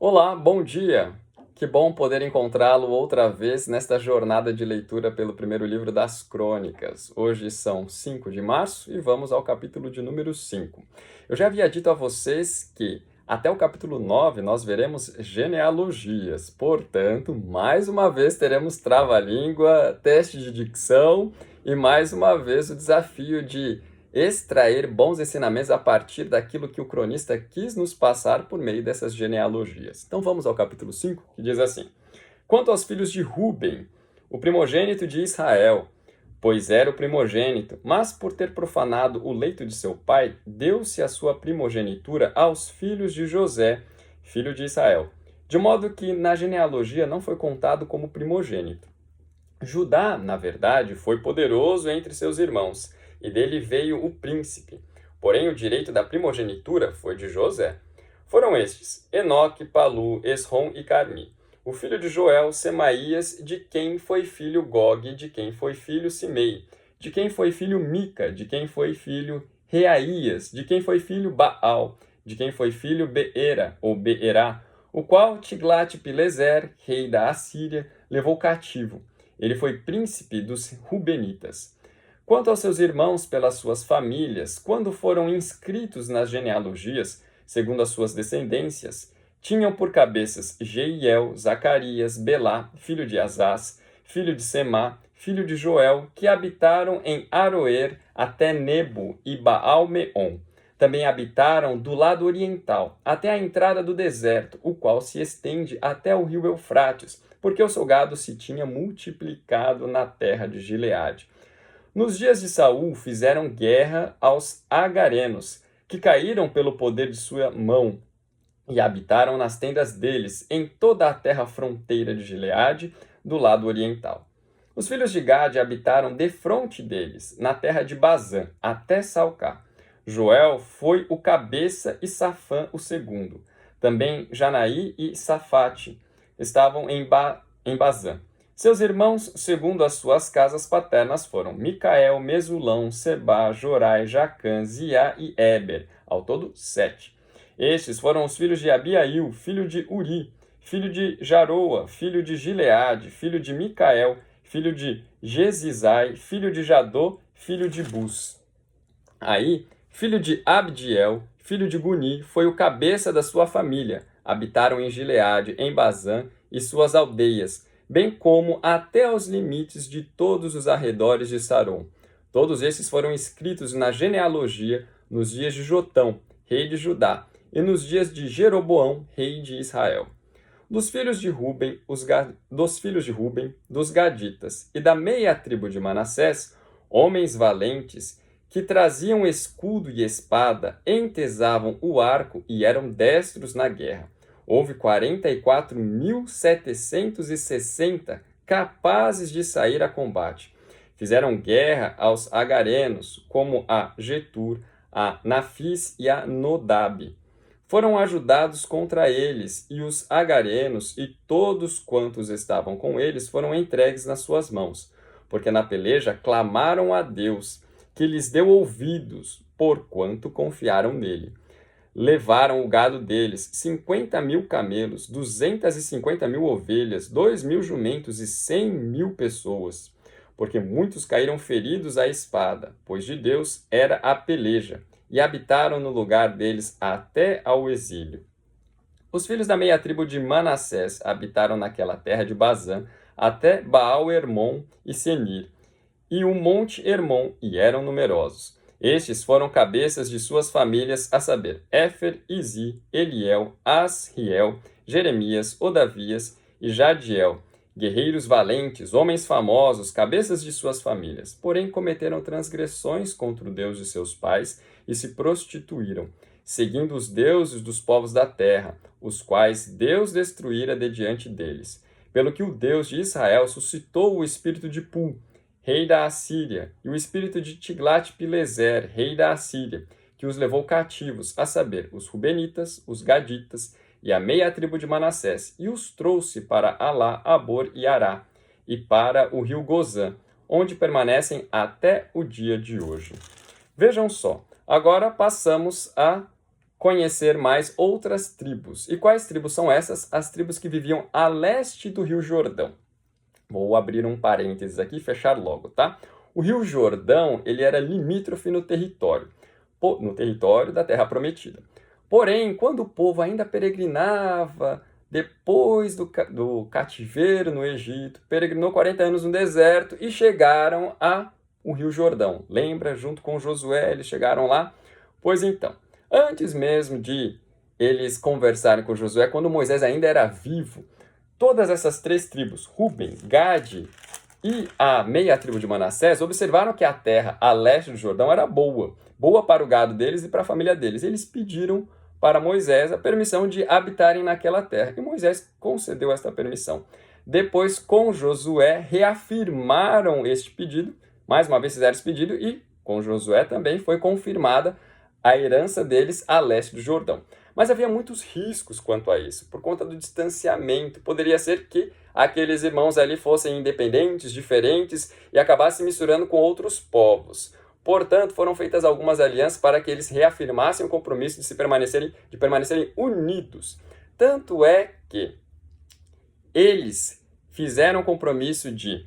Olá, bom dia! Que bom poder encontrá-lo outra vez nesta jornada de leitura pelo primeiro livro das Crônicas. Hoje são 5 de março e vamos ao capítulo de número 5. Eu já havia dito a vocês que até o capítulo 9 nós veremos genealogias, portanto, mais uma vez teremos trava-língua, teste de dicção e mais uma vez o desafio de extrair bons ensinamentos a partir daquilo que o cronista quis nos passar por meio dessas genealogias. Então vamos ao capítulo 5, que diz assim: Quanto aos filhos de Ruben, o primogênito de Israel, pois era o primogênito, mas por ter profanado o leito de seu pai, deu-se a sua primogenitura aos filhos de José, filho de Israel, de modo que na genealogia não foi contado como primogênito. Judá, na verdade, foi poderoso entre seus irmãos, e dele veio o príncipe. Porém, o direito da primogenitura foi de José. Foram estes: Enoque, Palu, Esrom e Carmi. O filho de Joel, Semaías, de quem foi filho Gog, de quem foi filho Simei, de quem foi filho Mica, de quem foi filho Reaías, de quem foi filho Baal, de quem foi filho Beera, ou Beerá, o qual Tiglat-Pileser, rei da Assíria, levou cativo. Ele foi príncipe dos Rubenitas. Quanto aos seus irmãos pelas suas famílias, quando foram inscritos nas genealogias, segundo as suas descendências, tinham por cabeças Jeiel, Zacarias, Belá, filho de Azaz, filho de Semá, filho de Joel, que habitaram em Aroer até Nebo e Baal-Meon. Também habitaram do lado oriental, até a entrada do deserto, o qual se estende até o rio Eufrates, porque o seu gado se tinha multiplicado na terra de Gileade. Nos dias de Saul fizeram guerra aos agarenos, que caíram pelo poder de sua mão, e habitaram nas tendas deles, em toda a terra fronteira de Gileade, do lado oriental. Os filhos de Gade habitaram defronte deles, na terra de Bazã, até Salcá. Joel foi o cabeça e Safã o segundo. Também Janaí e Safate estavam em Bazã. Seus irmãos, segundo as suas casas paternas, foram Micael, Mesulão, Sebá, Jorai, Jacã, Ziá e Éber, ao todo 7. Estes foram os filhos de Abiail, filho de Uri, filho de Jaroa, filho de Gileade, filho de Micael, filho de Gesizai, filho de Jadô, filho de Bus. Aí, filho de Abdiel, filho de Guni, foi o cabeça da sua família. Habitaram em Gileade, em Bazã e suas aldeias, bem como até aos limites de todos os arredores de Saron. Todos esses foram escritos na genealogia nos dias de Jotão, rei de Judá, e nos dias de Jeroboão, rei de Israel. Dos filhos de Ruben, dos Gaditas, e da meia tribo de Manassés, homens valentes, que traziam escudo e espada, entesavam o arco e eram destros na guerra. Houve 44.760 capazes de sair a combate. Fizeram guerra aos agarenos, como a Getur, a Nafis e a Nodab. Foram ajudados contra eles, e os agarenos e todos quantos estavam com eles foram entregues nas suas mãos, porque na peleja clamaram a Deus, que lhes deu ouvidos, porquanto confiaram nele. Levaram o gado deles, 50.000 camelos, 250.000 ovelhas, 2.000 jumentos e 100.000 pessoas, porque muitos caíram feridos à espada, pois de Deus era a peleja, e habitaram no lugar deles até ao exílio. Os filhos da meia tribo de Manassés habitaram naquela terra de Bazã, até Baal-Hermon e Senir, e o monte Hermon, e eram numerosos. Estes foram cabeças de suas famílias, a saber, Éfer, Izi, Eliel, Asriel, Jeremias, Odavias e Jadiel, guerreiros valentes, homens famosos, cabeças de suas famílias. Porém, cometeram transgressões contra o Deus de seus pais e se prostituíram, seguindo os deuses dos povos da terra, os quais Deus destruíra de diante deles. Pelo que o Deus de Israel suscitou o espírito de Pul, rei da Assíria, e o espírito de Tiglat-Pileser, rei da Assíria, que os levou cativos, a saber, os Rubenitas, os Gaditas e a meia tribo de Manassés, e os trouxe para Alá, Abor e Ará, e para o rio Gozã, onde permanecem até o dia de hoje. Vejam só, agora passamos a conhecer mais outras tribos. E quais tribos são essas? As tribos que viviam a leste do Rio Jordão. Vou abrir um parênteses aqui e fechar logo, tá? O Rio Jordão, ele era limítrofe no território da Terra Prometida. Porém, quando o povo ainda peregrinava, depois do cativeiro no Egito, peregrinou 40 anos no deserto e chegaram ao Rio Jordão. Lembra? Junto com Josué, eles chegaram lá? Pois então, antes mesmo de eles conversarem com Josué, quando Moisés ainda era vivo, todas essas 3 tribos, Ruben, Gade e a meia tribo de Manassés, observaram que a terra a leste do Jordão era boa para o gado deles e para a família deles. Eles pediram para Moisés a permissão de habitarem naquela terra, e Moisés concedeu esta permissão. Depois, com Josué, reafirmaram este pedido, mais uma vez fizeram esse pedido, e com Josué também foi confirmada a herança deles a leste do Jordão. Mas havia muitos riscos quanto a isso, por conta do distanciamento. Poderia ser que aqueles irmãos ali fossem independentes, diferentes, e acabassem misturando com outros povos. Portanto, foram feitas algumas alianças para que eles reafirmassem o compromisso de permanecerem unidos. Tanto é que eles fizeram o compromisso de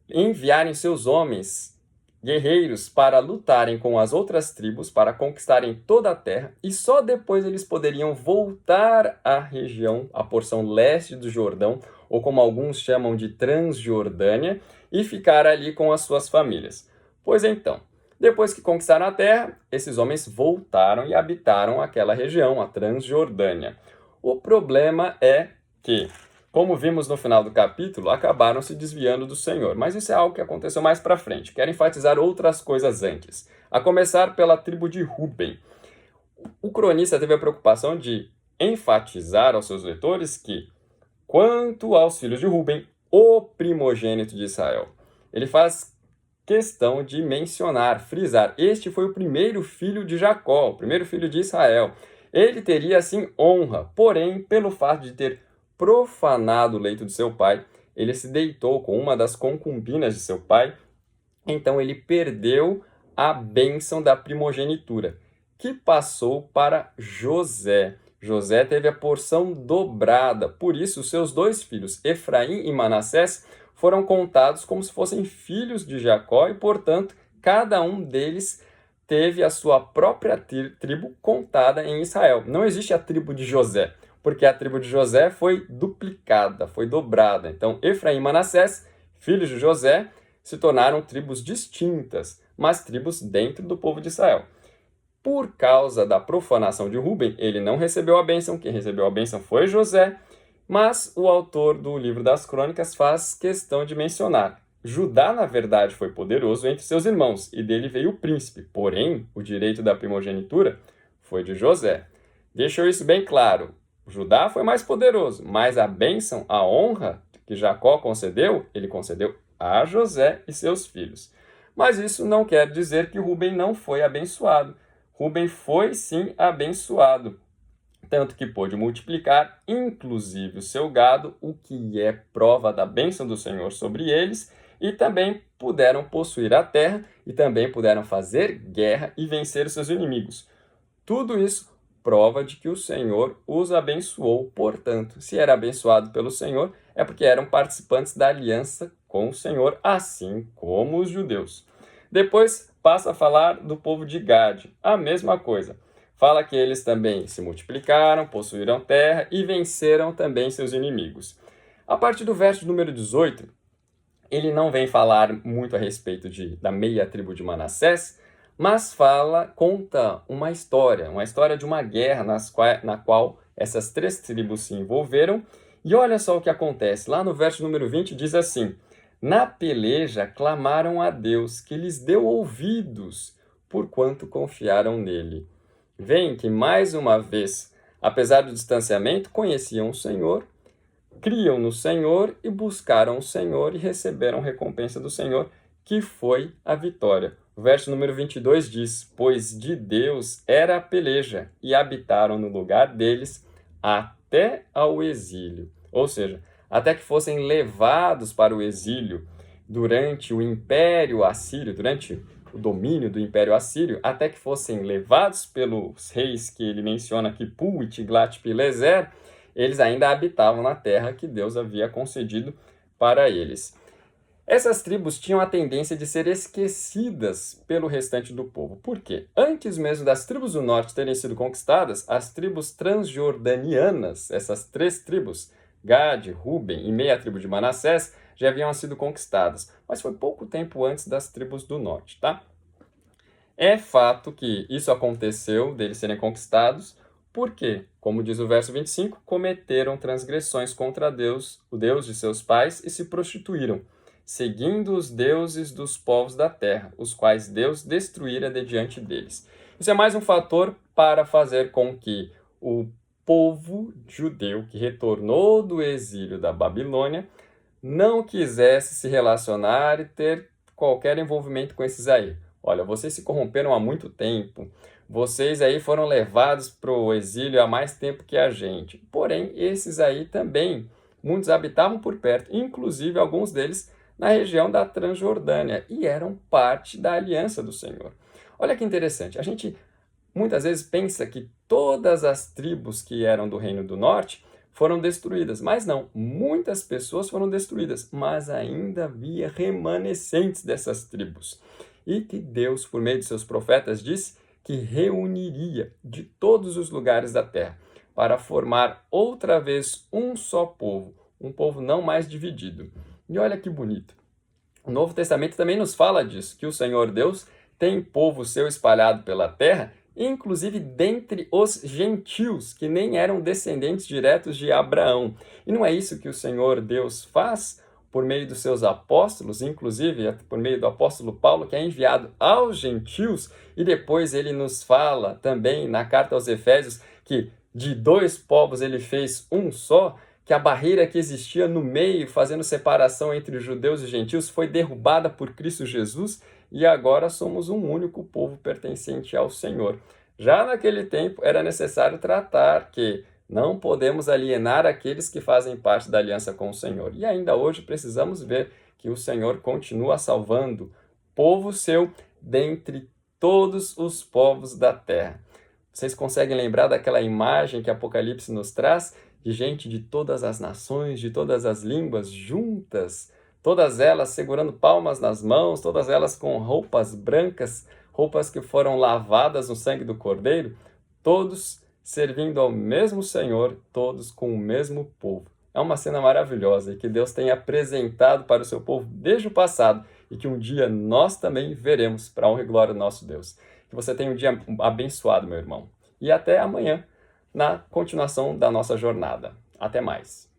enviarem seus homens guerreiros para lutarem com as outras tribos, para conquistarem toda a terra, e só depois eles poderiam voltar à região, à porção leste do Jordão, ou como alguns chamam de Transjordânia, e ficar ali com as suas famílias. Pois então, depois que conquistaram a terra, esses homens voltaram e habitaram aquela região, a Transjordânia. O problema é que, como vimos no final do capítulo, acabaram se desviando do Senhor. Mas isso é algo que aconteceu mais para frente. Quero enfatizar outras coisas antes. A começar pela tribo de Ruben. O cronista teve a preocupação de enfatizar aos seus leitores que, quanto aos filhos de Ruben, o primogênito de Israel, ele faz questão de mencionar, frisar, este foi o primeiro filho de Jacó, o primeiro filho de Israel. Ele teria, assim, honra, porém, pelo fato de ter profanado o leito de seu pai, ele se deitou com uma das concubinas de seu pai, então ele perdeu a bênção da primogenitura, que passou para José. José teve a porção dobrada, por isso seus 2 filhos, Efraim e Manassés, foram contados como se fossem filhos de Jacó e, portanto, cada um deles teve a sua própria tribo contada em Israel. Não existe a tribo de José, porque a tribo de José foi duplicada, foi dobrada. Então, Efraim e Manassés, filhos de José, se tornaram tribos distintas, mas tribos dentro do povo de Israel. Por causa da profanação de Ruben, ele não recebeu a bênção, quem recebeu a bênção foi José, mas o autor do livro das Crônicas faz questão de mencionar. Judá, na verdade, foi poderoso entre seus irmãos, e dele veio o príncipe. Porém, o direito da primogenitura foi de José. Deixou isso bem claro. Judá foi mais poderoso, mas a bênção, a honra que Jacó concedeu, ele concedeu a José e seus filhos. Mas isso não quer dizer que Ruben não foi abençoado. Ruben foi, sim, abençoado, tanto que pôde multiplicar, inclusive, o seu gado, o que é prova da bênção do Senhor sobre eles, e também puderam possuir a terra, e também puderam fazer guerra e vencer os seus inimigos. Tudo isso prova de que o Senhor os abençoou. Portanto, se era abençoado pelo Senhor, é porque eram participantes da aliança com o Senhor, assim como os judeus. Depois passa a falar do povo de Gade, a mesma coisa. Fala que eles também se multiplicaram, possuíram terra e venceram também seus inimigos. A partir do verso número 18, ele não vem falar muito a respeito da meia tribo de Manassés, mas conta uma história de uma guerra na qual essas 3 tribos se envolveram. E olha só o que acontece. Lá no verso número 20 diz assim: na peleja clamaram a Deus, que lhes deu ouvidos, porquanto confiaram nele. Veem que, mais uma vez, apesar do distanciamento, conheciam o Senhor, criam no Senhor e buscaram o Senhor e receberam recompensa do Senhor, que foi a vitória. O verso número 22 diz: pois de Deus era a peleja, e habitaram no lugar deles até ao exílio. Ou seja, até que fossem levados para o exílio durante o Império Assírio, durante o domínio do Império Assírio, até que fossem levados pelos reis que ele menciona aqui, Pul e Tiglat-Pileser, eles ainda habitavam na terra que Deus havia concedido para eles. Essas tribos tinham a tendência de ser esquecidas pelo restante do povo. Por quê? Antes mesmo das tribos do norte terem sido conquistadas, as tribos transjordanianas, essas 3 tribos, Gade, Ruben e meia tribo de Manassés, já haviam sido conquistadas, mas foi pouco tempo antes das tribos do norte, tá? É fato que isso aconteceu, deles serem conquistados, porque, como diz o verso 25, cometeram transgressões contra Deus, o Deus de seus pais, e se prostituíram, seguindo os deuses dos povos da terra, os quais Deus destruíra de diante deles. Isso é mais um fator para fazer com que o povo judeu que retornou do exílio da Babilônia não quisesse se relacionar e ter qualquer envolvimento com esses aí. Olha, vocês se corromperam há muito tempo, vocês aí foram levados para o exílio há mais tempo que a gente. Porém, esses aí também, muitos habitavam por perto, inclusive alguns deles na região da Transjordânia, e eram parte da aliança do Senhor. Olha que interessante, a gente muitas vezes pensa que todas as tribos que eram do Reino do Norte foram destruídas, mas não, muitas pessoas foram destruídas, mas ainda havia remanescentes dessas tribos. E que Deus, por meio de seus profetas, disse que reuniria de todos os lugares da terra para formar outra vez um só povo, um povo não mais dividido. E olha que bonito. O Novo Testamento também nos fala disso, que o Senhor Deus tem povo seu espalhado pela terra, inclusive dentre os gentios, que nem eram descendentes diretos de Abraão. E não é isso que o Senhor Deus faz por meio dos seus apóstolos, inclusive por meio do apóstolo Paulo, que é enviado aos gentios, e depois ele nos fala também na carta aos Efésios que de 2 povos ele fez um só, que a barreira que existia no meio, fazendo separação entre os judeus e os gentios, foi derrubada por Cristo Jesus, e agora somos um único povo pertencente ao Senhor. Já naquele tempo era necessário tratar que não podemos alienar aqueles que fazem parte da aliança com o Senhor. E ainda hoje precisamos ver que o Senhor continua salvando povo seu dentre todos os povos da terra. Vocês conseguem lembrar daquela imagem que Apocalipse nos traz? De gente de todas as nações, de todas as línguas juntas, todas elas segurando palmas nas mãos, todas elas com roupas brancas, roupas que foram lavadas no sangue do Cordeiro, todos servindo ao mesmo Senhor, todos com o mesmo povo. É uma cena maravilhosa e que Deus tem apresentado para o seu povo desde o passado e que um dia nós também veremos para a honra e glória do nosso Deus. Que você tenha um dia abençoado, meu irmão. E até amanhã, na continuação da nossa jornada. Até mais!